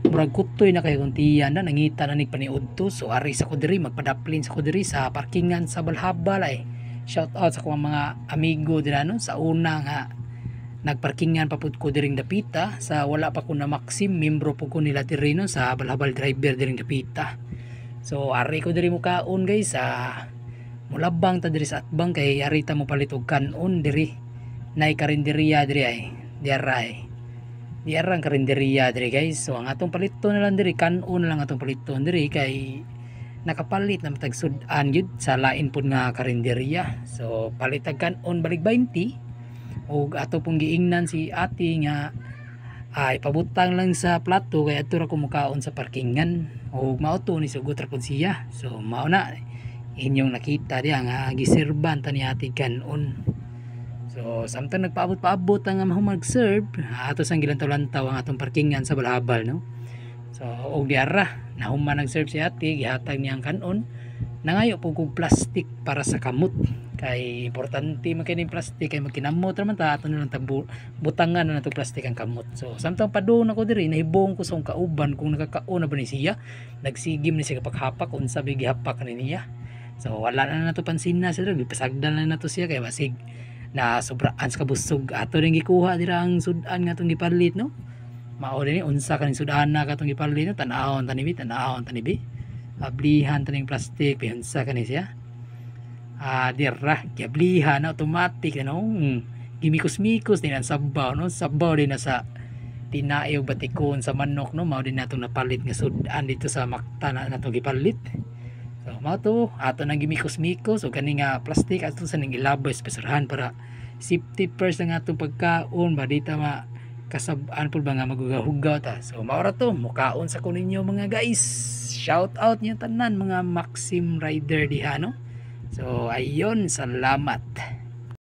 murag kutoy na kayo kung tiyan na nangita na ni paniud to. So ari sa ko diri magpadaplin sa ko diri sa parkingan sa Balhabal ay. Shout out sa akong mga amigo dira no sa una nga nagparkingan pa pud ko diring dapita sa wala pa ko na Maxim, membro po ko nila diri no sa Balhabal driver diring dapita. So ari ko diri mo kaon guys sa mulabang ta diri sa atbang kay ari ta mo palit og kanon diri. Nay karinderiya diri ay. Diarang karinderiya diri guys. So ang atong palito na lang diri kanon na lang atong palito diri kay nakapalit na matag sudan yun sa lain pud nga karinderiya. So palitag kanon balik 20 ug ato pong giingnan si ate nga ay pabutang lang sa plato kay adto ra ko mukaon sa parkingan ug mao to ni sugot ra pud siya. So mao na inyong nakita diha nga giserban ta ni ate kanon. So samtang nagpaabot-paabot ang mag-serve ato sang gilantaw-lantaw ang atong parkingan sa Balhabal no. So og diara nahuman nag-serve si ate gihatag niya ang kanon. Nangayo po kong plastic para sa kamot kay importante makining plastic kay magkinamot raman ta ato na lang butangan na nato plastic ang kamot. So samtang padung ako diri nahibong ko sa kauban kung nakakaon na ba ni siya nagsigim ni siya paghapak unsa ba gihapak ni niya. So wala na nato pansin na sila gipasagdan na nato siya kay basig na sobraan sa kabusog ato ring gikuha dira ang sudan nga tong gipalit no. Mao din unsa kaning sudan na katong gipalit no tan-awon tanibi ablihan taning plastic pihansa kani siya dirra giablihan automatic ano gimikos-mikos din ang sabaw no sabaw din na sa tinae og batikon sa manok no mao din natong napalit nga sudan dito sa makta na natong gipalit. So mao to ato nang gimikos-mikos og kani nga plastic ato sa ning ilabay sa basurahan para safety first ang atong pagkaon ba dita kasab-an pud ba nga magugahugaw ta. So mao ra to mukaon sa kuninyo mga guys. Shout out niyo tanan mga Maxim rider diha no. So ayun, salamat.